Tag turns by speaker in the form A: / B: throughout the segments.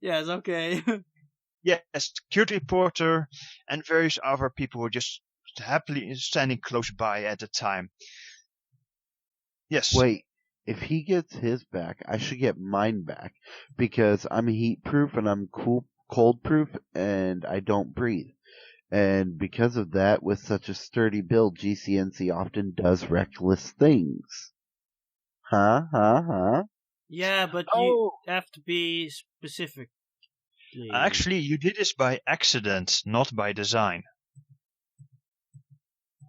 A: Yes, okay.
B: Yes, security reporter and various other people were just happily standing close by at the time. Yes.
C: Wait, if he gets his back, I should get mine back because I'm heat proof and I'm cold proof and I don't breathe. And because of that, with such a sturdy build, GCNC often does reckless things. Huh?
A: Yeah, but
C: Oh.
A: you have to be specific.
B: Actually, you did this by accident, not by design.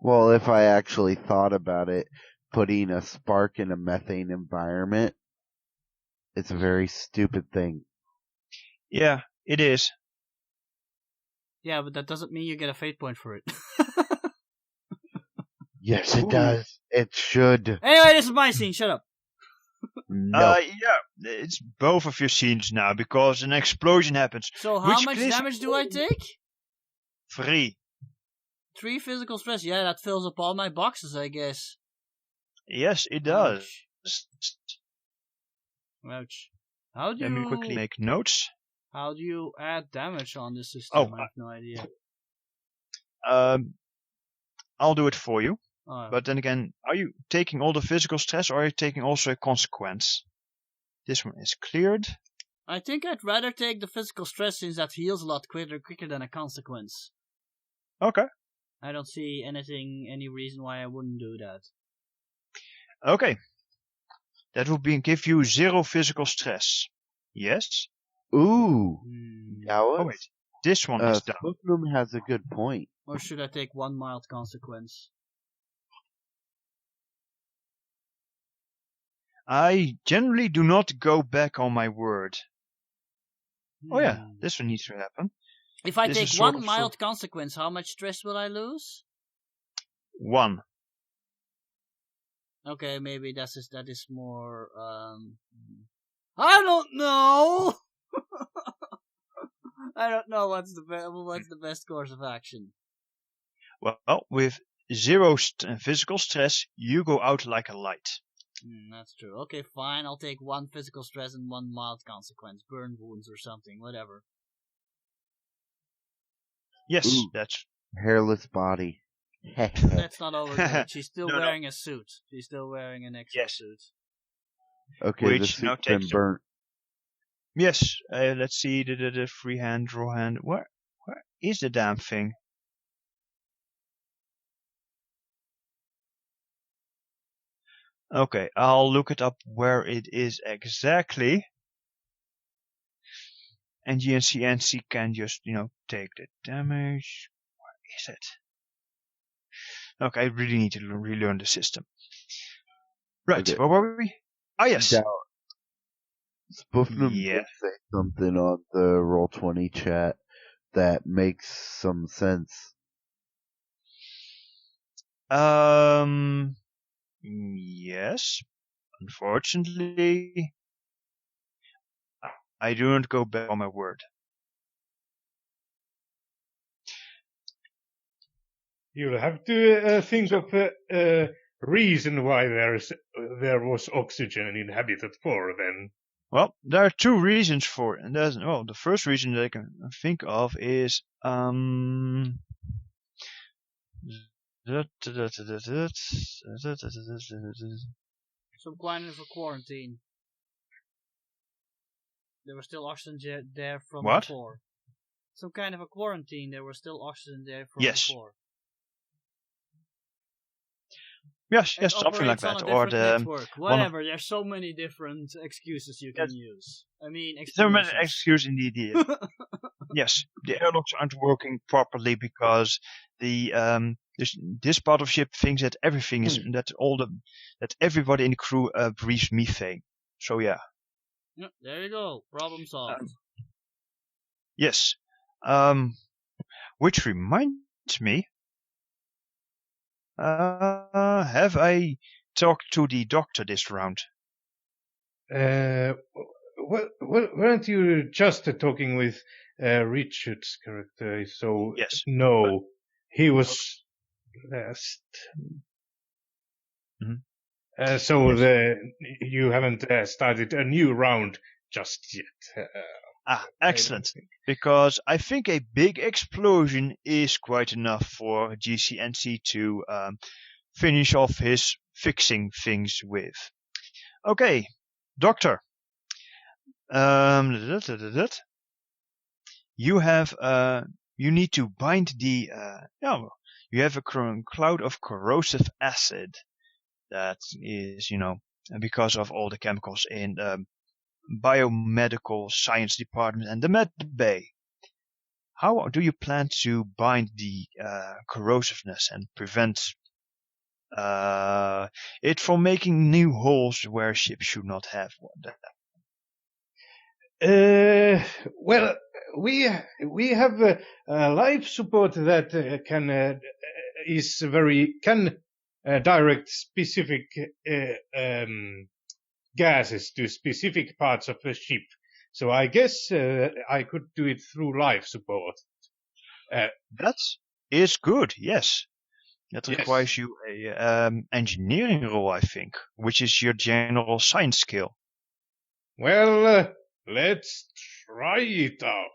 C: Well, if I actually thought about it, putting a spark in a methane environment, it's a very stupid thing.
B: Yeah, it is.
A: Yeah, but that doesn't mean you get a fate point for it.
C: Yes, it does. It should.
A: Anyway, this is my scene. Shut up.
C: No.
B: Yeah, it's both of your scenes now because an explosion happens.
A: So how much damage do I take?
B: 3.
A: 3 physical stress. Yeah, that fills up all my boxes, I guess.
B: Yes, it does.
A: Ouch. How do
B: Let me
A: you
B: quickly make notes.
A: How do you add damage on this system? I have no idea.
B: I'll do it for you.
A: Oh.
B: But then again, are you taking all the physical stress or are you taking also a consequence? This one is cleared.
A: I think I'd rather take the physical stress since that heals a lot quicker than a consequence.
B: Okay.
A: I don't see any reason why I wouldn't do that.
B: Okay. That will give you 0 physical stress. Yes?
C: Ooh. Dallas?
B: Oh wait, this one is done.
C: Spookum has a good point.
A: Or should I take 1 mild consequence?
B: I generally do not go back on my word. Oh yeah, this one needs to happen.
A: If I take 1 mild consequence, how much stress will I lose?
B: 1.
A: Okay, maybe that is more. I don't know. I don't know what's the best course of action.
B: Well, with 0 physical stress, you go out like a light.
A: That's true. Okay, fine. I'll take 1 physical stress and 1 mild consequence. Burn wounds or something, whatever.
B: Yes,
C: Ooh,
B: that's...
C: hairless body.
A: That's not over good. She's still wearing a suit. She's still wearing an extra suit.
C: Okay,
B: which
C: the suit's
B: now
C: been
B: takes
C: burnt.
B: Yes, let's see the freehand, draw hand. Where is the damn thing? Okay, I'll look it up where it is exactly. And GNC can just, take the damage. Where is it? Okay, I really need to relearn the system. Right,
C: Okay.
B: where were we? Oh, yes.
C: Spoofnum did say something on the Roll20 chat that makes some sense.
B: Yes. Unfortunately, I do not go back on my word.
D: You'll have to think of a reason why there was oxygen in Habitat 4 then.
B: Well, there are 2 reasons for it. And the first reason that I can think of is some
A: kind of a quarantine. There was still oxygen there from
B: what?
A: before. Some kind of a quarantine. There was still oxygen there from before.
B: Yes, something like that.
A: Or the network. Whatever. There's so many different excuses you can use. I mean,
B: so many excuses indeed. Yes, the airlocks aren't working properly because the this part of ship thinks that everything is that everybody in the crew breathes methane. So yeah.
A: There you go. Problem solved.
B: Yes. Which reminds me. Have I talked to the doctor this round?
D: Weren't you just talking with Richard's character? So
B: yes.
D: No, he was last.
B: Mm-hmm.
D: So you haven't started a new round just yet.
B: Excellent. Because I think a big explosion is quite enough for GCNC to finish off his fixing things with. Okay, Doctor. You have you need to bind the you have a cloud of corrosive acid that is because of all the chemicals in biomedical science department and the med bay. How do you plan to bind the corrosiveness and prevent it from making new holes where ships should not have one?
D: Well, we have life support that can direct specific gases to specific parts of the ship. So I guess I could do it through life support.
B: That is good. Yes, that
D: Yes.
B: requires you a engineering role, I think, which is your general science skill.
D: Well, let's try it out.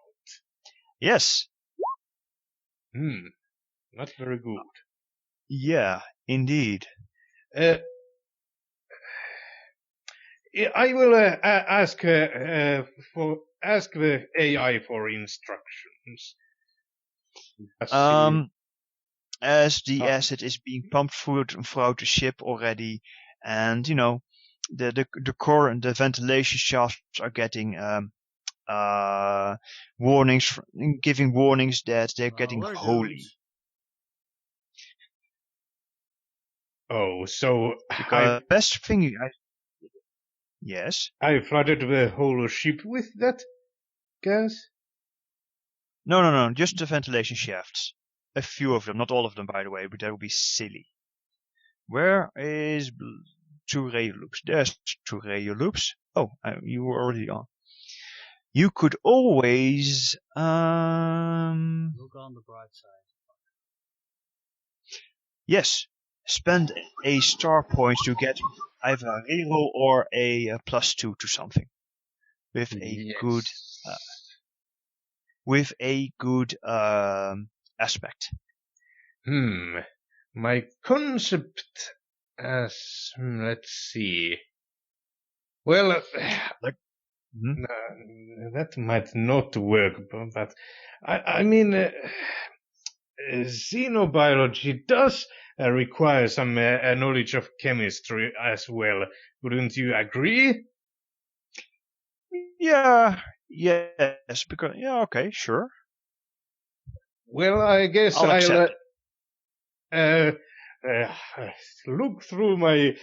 B: Yes.
D: Not very good.
B: Yeah, indeed.
D: I will ask the AI for instructions.
B: As the acid is being pumped throughout the ship already, and the core and the ventilation shafts are getting warnings, giving warnings that they're getting
A: we're
B: holy.
A: doomed.
D: Oh, so
B: Because best thing yes.
D: I flooded the whole ship with that gas?
B: No, just the ventilation shafts. A few of them, not all of them, by the way, but that would be silly. Where is two radio loops? There's two radio loops. Oh, you were already on. You could always
A: Look on the bright side.
B: yes, spend a star point to get either a reroll or a +2 to something with a good aspect.
D: My concept as let's see. Well, that might not work, but I mean, xenobiology does require some knowledge of chemistry as well. Wouldn't you agree?
B: Yeah, yes, because okay, sure.
D: Well, I guess
B: I'll accept
D: look through my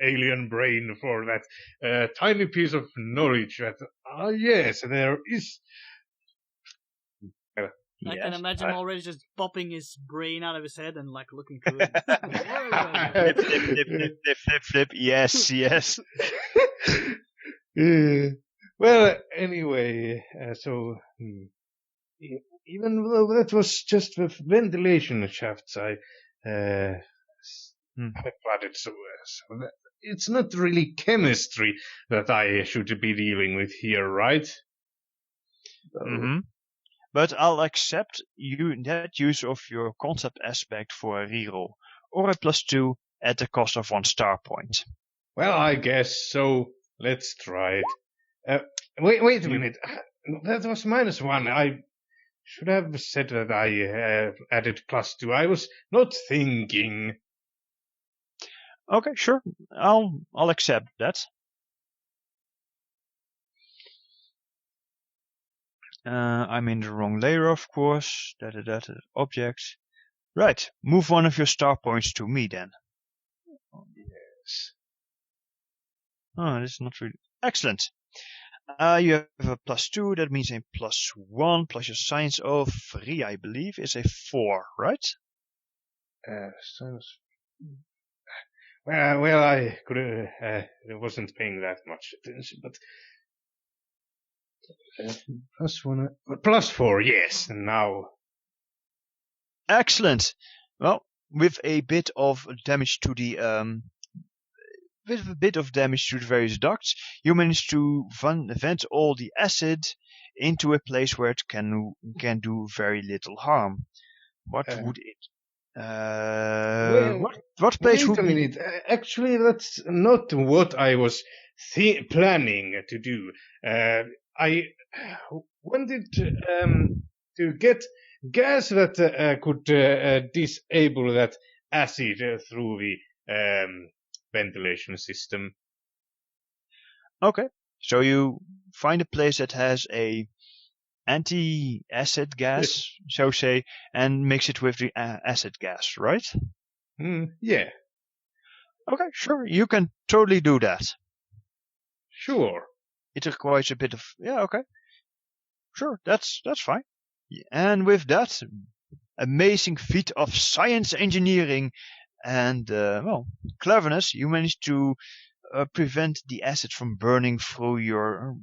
D: alien brain for that tiny piece of knowledge that yes, there is.
A: I can imagine him already just popping his brain out of his head and like looking through it.
B: Flip. Yes.
D: Well, anyway, so even though that was just with ventilation shafts, I flooded so that it's not really chemistry that I should be dealing with here, right?
B: Mm-hmm. But I'll accept that use of your concept aspect for a reroll, or a +2 at the cost of 1 star point.
D: Well, I guess so. Let's try it. Wait a minute. That was -1. I should have said that I added +2. I was not thinking.
B: Okay, sure. I'll accept that. I'm in the wrong layer, of course. Objects. Right. Move one of your star points to me then.
D: Yes.
B: Oh, this is not really excellent. You have a +2. That means a +1 plus your science of 3, I believe, is a 4, right?
D: Science. Well, I could. I wasn't paying that much attention, but. +1, +4, yes. Now.
B: Excellent. Well, with a bit of damage to the with a bit of damage to the various ducts, you manage to vent all the acid into a place where it can do very little harm. What would it? What place
D: Wait
B: would
D: a minute. Actually, that's not what I was planning to do. I wanted to get gas that could disable that acid through the ventilation system.
B: Okay, so you find a place that has a anti-acid gas, so say, and mix it with the acid gas, right?
D: Yeah.
B: Okay, sure, you can totally do that.
D: Sure.
B: It requires a bit of okay. Sure, that's fine. And with that amazing feat of science, engineering, and cleverness, you managed to prevent the acid from burning through your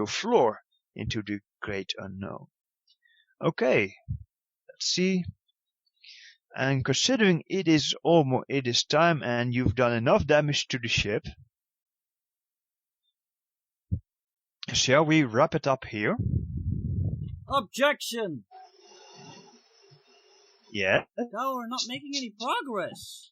B: floor into the great unknown. Okay, let's see. And considering it is time and you've done enough damage to the ship, shall we wrap it up here?
A: Objection!
B: Yeah.
A: No, we're not making any progress.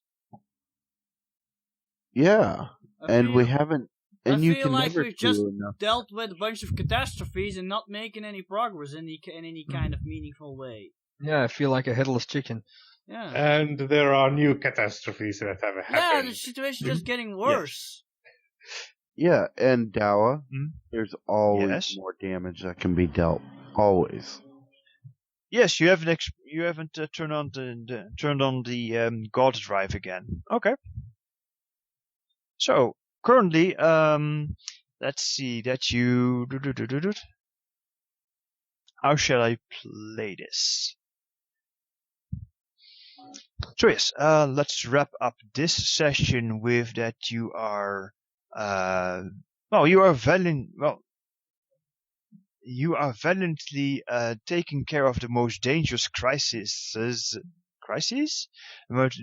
C: Yeah, we haven't. And you can
A: like
C: never
A: we've just
C: do enough.
A: dealt with a bunch of catastrophes and not making any progress in any kind of meaningful way.
E: Yeah, I feel like a headless chicken.
A: Yeah.
D: And there are new catastrophes that have happened.
A: Yeah, the situation is just getting worse.
C: Yeah, and Dawa, there's always
B: Yes.
C: more damage that can be dealt. Always.
B: Yes, you haven't turned on the God drive again. Okay. So currently, let's see that you. How shall I play this? So yes, let's wrap up this session with that you are valiantly taking care of the most dangerous crises,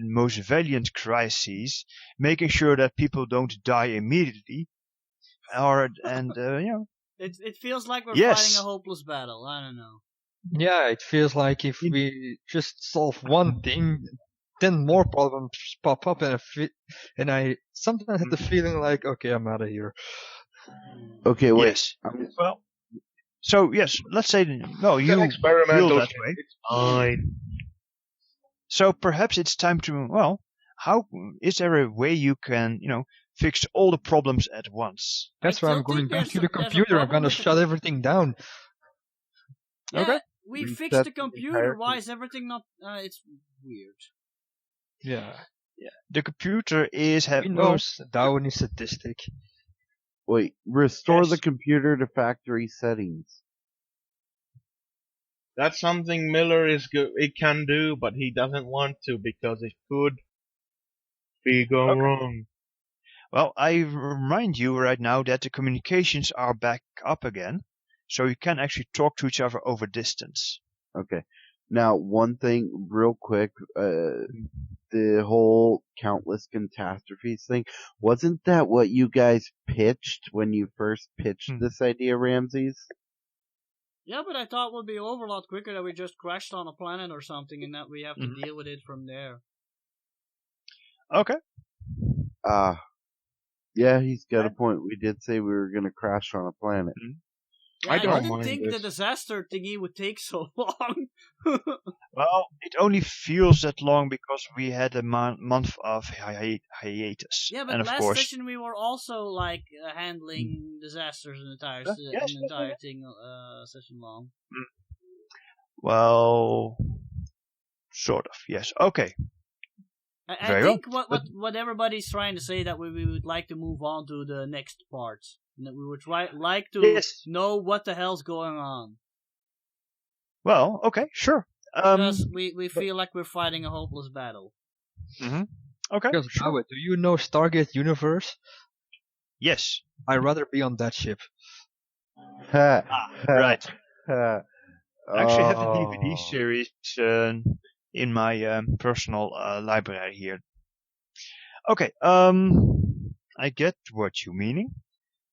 B: most valiant crises, making sure that people don't die immediately,
A: It feels like we're
B: Yes.
A: fighting a hopeless battle. I don't know.
E: Yeah, it feels like if we just solve one thing, then more problems pop up, and I sometimes have the feeling like, okay, I'm out of here.
C: Okay, wait.
B: Yes. Well, so yes, let's say you feel
D: experimental
B: that way.
D: It's fine.
B: So perhaps it's time to how is there a way you can fix all the problems at once?
E: That's why I'm
A: still
E: going
A: think
E: back to
A: there's
E: the
A: a
E: computer. I'm
A: problem
E: gonna
A: with the
E: shut everything down.
A: Yeah,
B: Okay.
A: we
C: Reset
A: fixed the
C: the
A: computer.
C: entire
A: Why is everything not? It's weird.
E: Yeah.
B: The computer is
E: He knows Darwin is sadistic.
C: Wait, restore
B: Yes.
C: the computer to factory settings.
F: That's something Miller it can do, but he doesn't want to because it could be gone wrong.
B: Well, I remind you right now that the communications are back up again, so you can actually talk to each other over distance.
C: Okay. Now, one thing real quick, the whole countless catastrophes thing, wasn't that what you guys pitched when you first pitched this idea, Ramses?
A: Yeah, but I thought it would be over a lot quicker that we just crashed on a planet or something and that we have to deal with it from there.
B: Okay.
C: Yeah, he's got a point. We did say we were going to crash on a planet.
A: Yeah,
F: I don't
A: didn't
F: mind
A: think the
F: this.
A: disaster thingy would take so long.
B: Well, it only feels that long because we had a month of hiatus.
A: Yeah, but
B: and of
A: last
B: course,
A: session we were also like handling disasters an entire thing session long.
B: Well, sort of, yes. Okay.
A: I
B: Very
A: think
B: well.
A: what everybody's trying to say that we would like to move on to the next part. And that we would like to
B: Yes.
A: know what the hell's going on.
B: Well, okay, sure.
A: Because we feel like we're fighting a hopeless battle.
B: Okay,
E: Because
B: sure.
E: Darwin, do you know Stargate Universe?
B: Yes.
E: I'd rather be on that ship.
B: Right.
C: I
B: I actually have the DVD series in my personal library here. Okay. I get what you're meaning.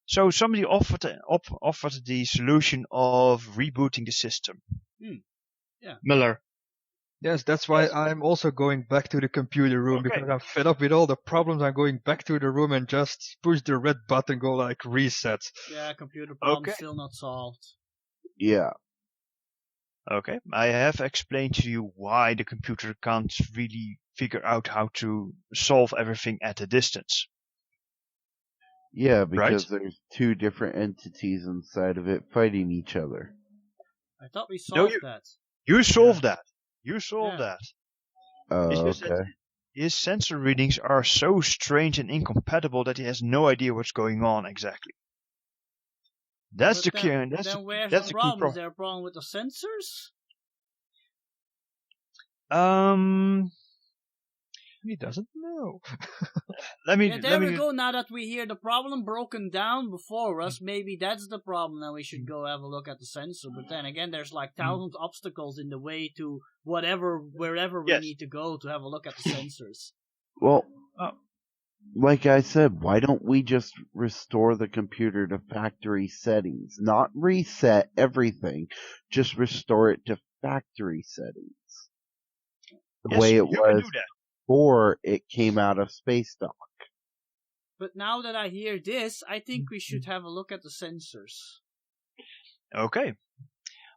B: So somebody offered the solution of rebooting the system.
F: Miller.
E: Yes, that's why
B: Yes.
E: I'm also going back to the computer room,
B: Okay.
E: because I'm fed up with all the problems. I'm going back to the room and just push the red button, go like reset.
A: Yeah, computer problem
B: Okay.
A: still not solved.
C: Yeah.
B: Okay, I have explained to you why the computer can't really figure out how to solve everything at a distance.
C: Yeah, because there's two different entities inside of it fighting each other.
A: I thought we
B: No,
A: solved that.
B: You solved that. You solved
A: Yeah.
B: that.
C: Oh,
B: It's just
C: okay.
B: that his sensor readings are so strange and incompatible that he has no idea what's going on exactly. That's
A: But
B: the key.
A: then where's
B: That's
A: the
B: the key
A: problem? Is there a problem with the sensors?
E: He doesn't know.
B: Let me.
A: Yeah, there we go. Now that we hear the problem broken down before us, maybe that's the problem. Now we should go have a look at the sensor. But then again, there's like thousands obstacles in the way to wherever we
B: Yes.
A: need to go to have a look at the sensors.
C: Well,
B: Oh.
C: like I said, why don't we just restore the computer to factory settings? Not reset everything, just restore it to factory settings. The
B: Yes,
C: way it
B: you can
C: was
B: do that.
C: before it came out of space dock.
A: But now that I hear this, I think we should have a look at the sensors.
B: Okay.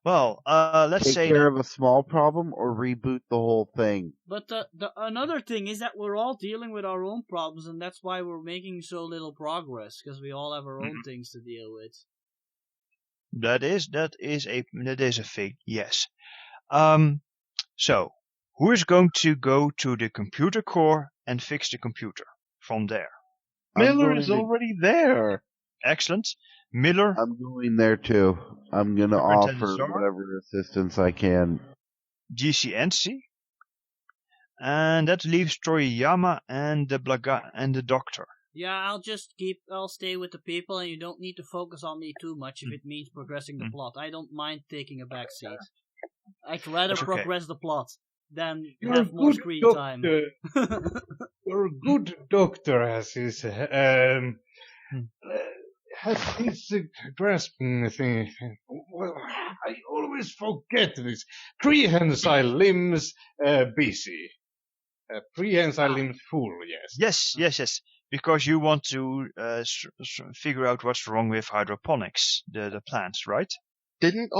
B: Well, let's
C: Take
B: say
C: care
B: that.
C: of a small problem or reboot the whole thing.
A: But the another thing is that we're all dealing with our own problems, and that's why we're making so little progress, because we all have our own things to deal with.
B: That is a thing. Yes. So who is going to go to the computer core and fix the computer from there?
F: Miller is already there.
B: Excellent. Miller,
C: I'm going there too. I'm gonna
B: Superintendent
C: offer
B: Zara?
C: whatever assistance I can.
B: GCNC, and that leaves Toriyama and the doctor.
A: Yeah, I'll stay with the people, and you don't need to focus on me too much if it means progressing the plot. I don't mind taking a back seat. I'd rather
B: Okay.
A: progress the plot than
D: You're
A: have
D: a
A: more
D: good
A: screen time.
D: doctor. You're a good doctor, has his grasping thing. Well, I always forget this. Prehensile limbs busy. Prehensile limbs full, yes.
B: Yes. Because you want to figure out what's wrong with hydroponics, the plants, right?
F: Didn't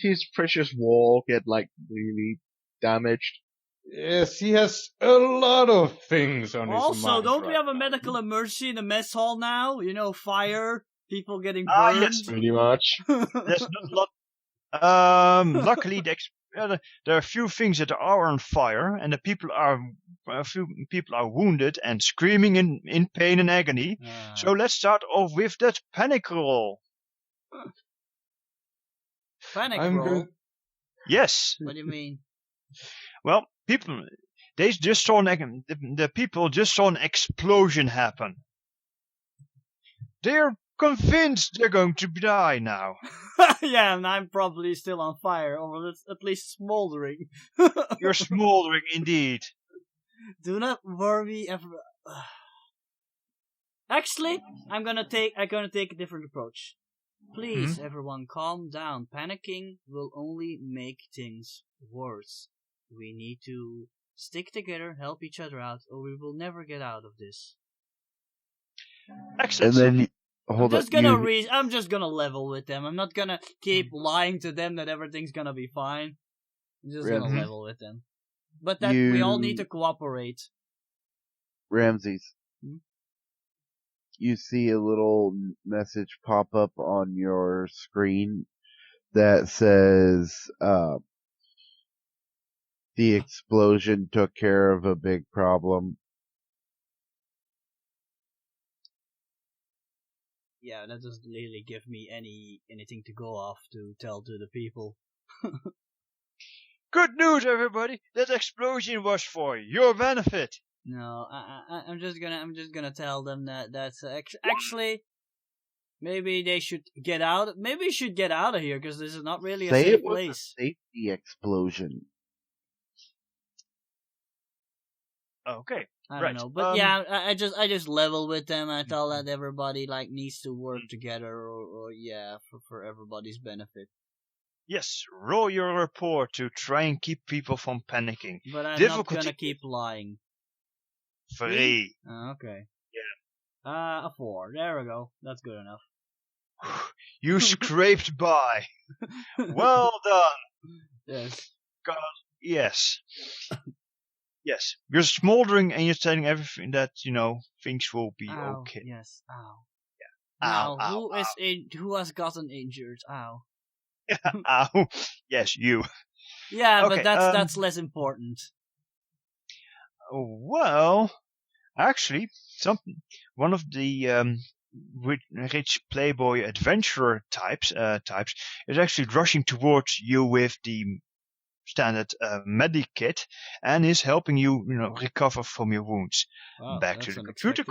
F: his precious wall get like really damaged?
D: Yes, he has a lot of things on his
A: Also,
D: mind.
A: don't we
D: right
A: have a
D: now.
A: medical emergency in the mess hall now? You know, fire, people getting burned.
B: Ah, yes.
F: Pretty much.
B: There's not a lot. Luckily, there are a few things that are on fire, and a few people are wounded and screaming in pain and agony. So let's start off with that panic roll.
A: Panic
D: I'm
A: roll?
D: good.
B: Yes.
A: What do you mean?
B: Well, they just saw the people just saw an explosion happen. They're convinced they're going to die now.
A: Yeah, and I'm probably still on fire, or at least smoldering.
B: You're smoldering indeed.
A: Do not worry. Actually, I'm gonna take a different approach. Please, everyone, calm down. Panicking will only make things worse. We need to stick together, help each other out, or we will never get out of this.
B: Excellent.
C: And then,
A: I'm just gonna level with them. I'm not gonna keep lying to them that everything's gonna be fine. I'm just gonna level with them. But that we all need to cooperate.
C: Ramses, you see a little message pop up on your screen that says, the explosion took care of a big problem.
A: Yeah, that doesn't really give me anything to go off to tell to the people.
B: Good news, everybody! That explosion was for your benefit.
A: No, I'm just gonna tell them that's actually maybe they should get out. Maybe you should get out of here because this is not really a safe
C: it was
A: place.
C: a safety explosion.
B: Okay.
A: I
B: Right.
A: don't know, but yeah, I just level with them. I tell that everybody like needs to work together, or yeah, for everybody's benefit.
B: Yes, roll your rapport to try and keep people from panicking.
A: But I'm
B: Difficulty
A: not gonna keep lying.
B: 3.
A: Okay.
B: Yeah.
A: A 4. There we go. That's good enough.
B: You scraped by. Well done.
A: Yes.
B: God, yes. Yes. You're smoldering and you're telling everything that, things will be
A: Ow.
B: okay.
A: Yes. Ow.
B: Yeah.
A: Now,
B: Ow,
A: who has gotten injured? Ow.
B: Ow. Yes, you.
A: Yeah,
B: Okay,
A: but that's less important.
B: Well, actually, one of the rich playboy adventurer types is actually rushing towards you with the standard medikit and is helping you, recover from your wounds.
A: Wow,
B: Back to
A: that's
B: the computer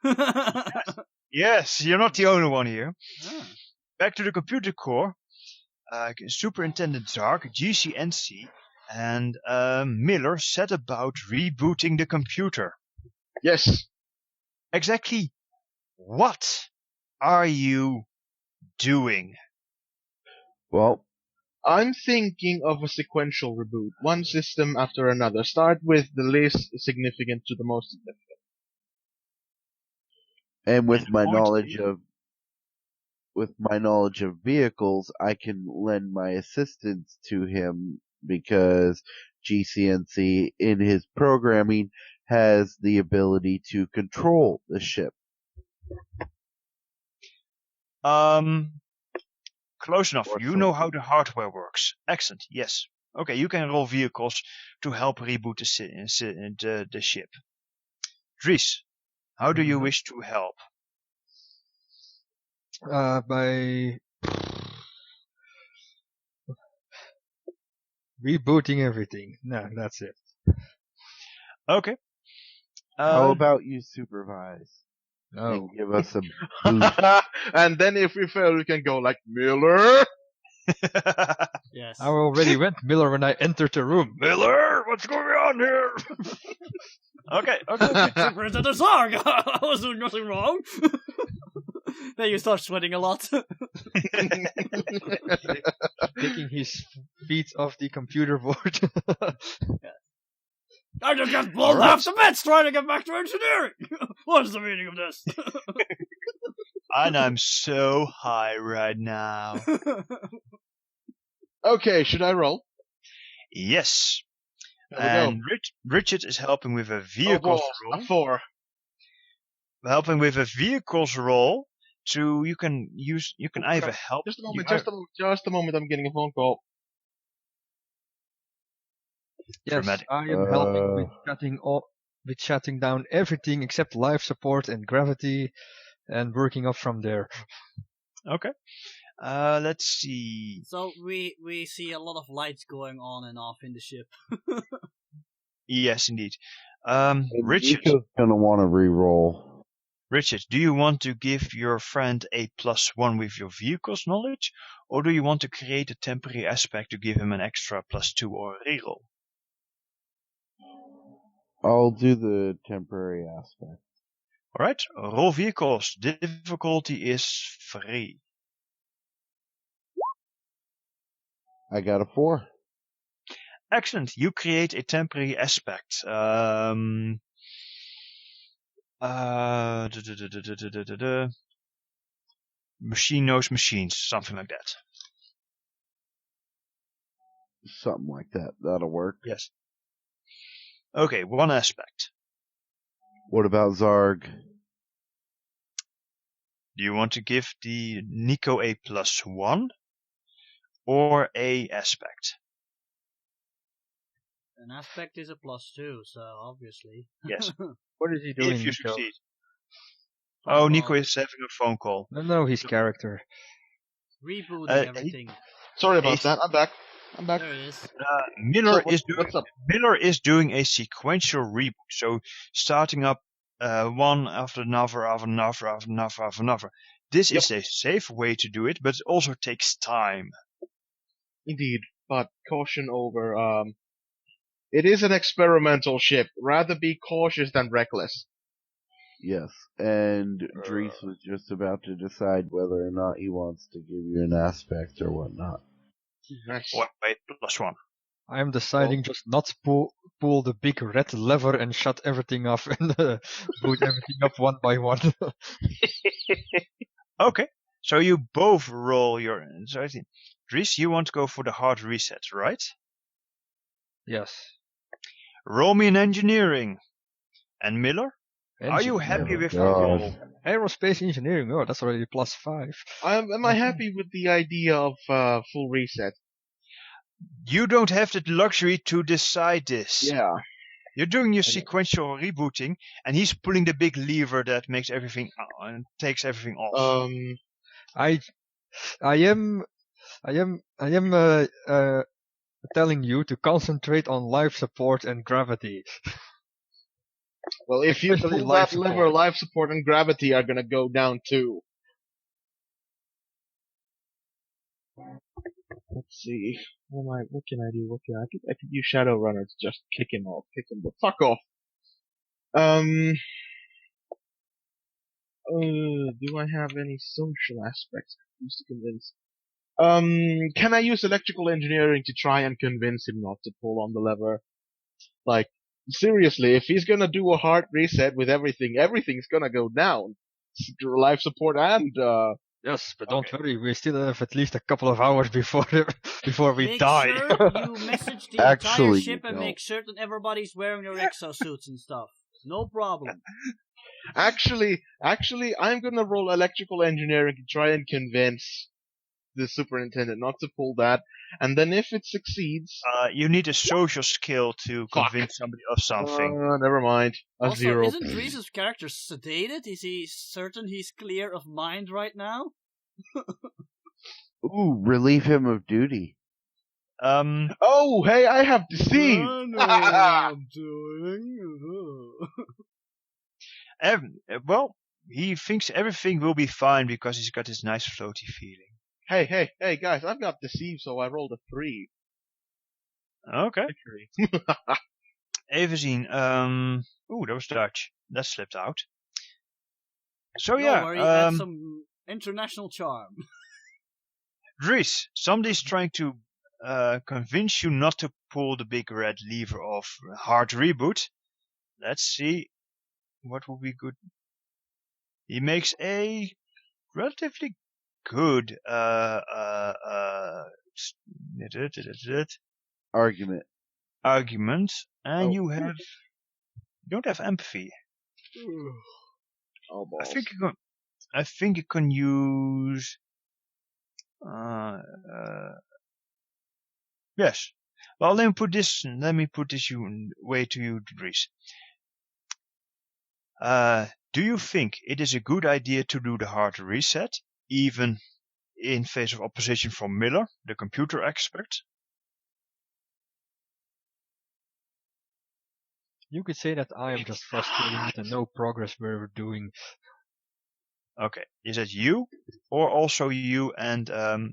A: unexpected.
B: core. Yes, you're not the only one here.
A: Ah.
B: Back to the computer core. Superintendent Zark, GCNC, and Miller set about rebooting the computer.
F: Yes.
B: Exactly what are you doing?
C: Well,
F: I'm thinking of a sequential reboot, one system after another. Start with the least significant to the most significant.
C: and with
B: And
C: my
B: point
C: knowledge
B: is-
C: of vehicles, I can lend my assistance to him because GCNC in his programming has the ability to control the ship.
B: Close enough.
C: Or
B: You know how the hardware works. Excellent. Yes. Okay, you can roll vehicles to help reboot the ship. Dries, how do you wish to help?
E: By rebooting everything. No, that's it.
B: Okay.
C: How about you supervise
E: No.
C: and give us a boost?
F: And then if we fail, we can go like Miller.
A: Yes.
E: I already went Miller when I entered the room.
B: Miller, what's going on here? Okay.
A: Superintendent Zarg! I was doing nothing wrong. Then you start sweating a lot.
E: Taking his feet off the computer board.
A: I just got blown half the beds trying to get back to engineering. What is the meaning of this?
B: And I'm so high right now.
F: Okay, should I roll?
B: Yes.
F: There we
B: And Richard is helping with a
F: go.
B: vehicles
F: A
B: roll.
F: 4.
B: Helping with a vehicles roll to you can either help.
F: Just a moment. I'm getting a phone call.
E: Yes,
B: Dramatic.
E: I am helping with shutting down everything except life support and gravity, and working up from there.
B: Okay. Let's see.
A: So we see a lot of lights going on and off in the ship.
B: Yes, indeed.
C: And
B: Richard,
C: Nico's gonna want to re-roll.
B: Richard, do you want to give your friend a +1 with your vehicles knowledge, or do you want to create a temporary aspect to give him an extra +2 or a reroll?
C: I'll do the temporary aspect.
B: Alright, roll vehicles. Difficulty is 3.
C: I got a 4.
B: Excellent. You create a temporary aspect. Machine knows machines, something like that.
C: Something like that. That'll work.
B: Yes. Okay, one aspect.
C: What about Zarg?
B: Do you want to give the Nico a +1 or a aspect?
A: An aspect is a +2, so obviously.
B: Yes.
E: What is he doing,
B: If you
E: Nico?
B: succeed. Oh, Nico is having a phone call.
E: No, his character.
A: Rebooting everything.
F: Sorry about that. I'm back.
A: There it is.
B: Miller
F: So what's up?
B: Miller is doing a sequential reboot, so starting up one after another. This is a safe way to do it, but it also takes time.
F: Indeed, but caution over It is an experimental ship. Rather be cautious than reckless.
C: Yes, and Dries was just about to decide whether or not he wants to give you an aspect or whatnot.
F: Nice.
B: Wait, +1.
E: I am deciding just not to pull the big red lever and shut everything off and boot everything up one by one.
B: Okay, so you both roll your... So I think, Dries, you want to go for the hard reset, right?
E: Yes.
B: Roll me an engineering. And Miller? Are you happy with your
C: God.
B: roll?
E: Aerospace engineering, oh, that's already +5.
F: Am I happy with the idea of full reset?
B: You don't have the luxury to decide this.
F: Yeah.
B: You're doing your sequential rebooting, and he's pulling the big lever that makes everything and takes everything off.
E: I am telling you to concentrate on life support and gravity.
F: Well, if you
E: Especially
F: pull
E: life
F: that lever,
E: support.
F: life support and gravity are gonna go down too. Let's see. What can I do? I could use Shadowrunner to just kick him the fuck off. Do I have any social aspects I use to convince? Can I use electrical engineering to try and convince him not to pull on the lever? Like, seriously, if he's gonna do a hard reset with everything's gonna go down. Life support and,
E: Yes, but don't worry, we still have at least a couple of hours before we
A: Make
E: die.
A: sure you message the
C: Actually,
A: entire
C: you
A: ship and
C: don't.
A: make certain everybody's wearing their exosuits and stuff. No problem.
F: Actually, I'm gonna roll electrical engineering to try and convince the superintendent not to pull that, and then if it succeeds,
B: You need a social skill to convince somebody of something.
F: never mind. A
A: Also,
F: 0.
A: isn't Dries' character sedated? Is he certain he's clear of mind right now?
C: Ooh, relieve him of duty.
F: Oh, hey, I have deceived.
A: I know what I'm doing.
B: Well, he thinks everything will be fine because he's got this nice floaty feeling.
F: Hey, guys, I've got deceived, so I rolled a 3.
B: Okay.
F: Victory.
B: Even zien. Ooh, that was Dutch. That slipped out. So
A: Don't
B: yeah,
A: worry, add some international charm.
B: Dries, somebody's trying to convince you not to pull the big red lever of hard reboot. Let's see what would be good. He makes a relatively good
C: Argument.
B: and you don't have empathy.
F: Oh, balls.
B: I think you can use yes. Well, let me put this way to you, Dries. Do you think it is a good idea to do the hard reset, even in face of opposition from Miller, the computer expert?
E: You could say that I am just frustrated with the no progress we're doing.
B: Okay, is that you, or also you and Zark?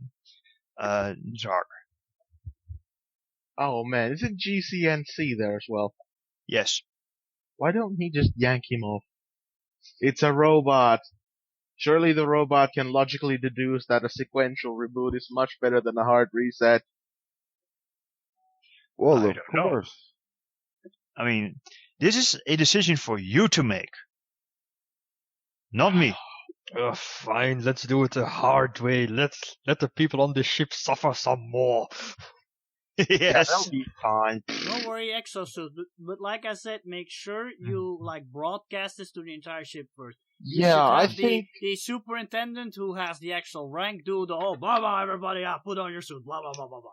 F: Oh man, isn't GCNC there as well?
B: Yes.
F: Why don't he just yank him off? It's a robot. Surely the robot can logically deduce that a sequential reboot is much better than a hard reset.
C: Well,
B: I
C: of
B: don't know.
C: course.
B: I mean, this is a decision for you to make, not me.
E: Fine, let's do it the hard way. Let the people on this ship suffer some more.
B: Yes.
F: That'll be fine.
A: Don't worry, exosuit. But like I said, make sure you broadcast this to the entire ship first. You
F: Yeah,
A: should
F: I
A: have
F: think
A: the superintendent who has the actual rank do the whole blah blah everybody put on your suit blah blah blah blah blah.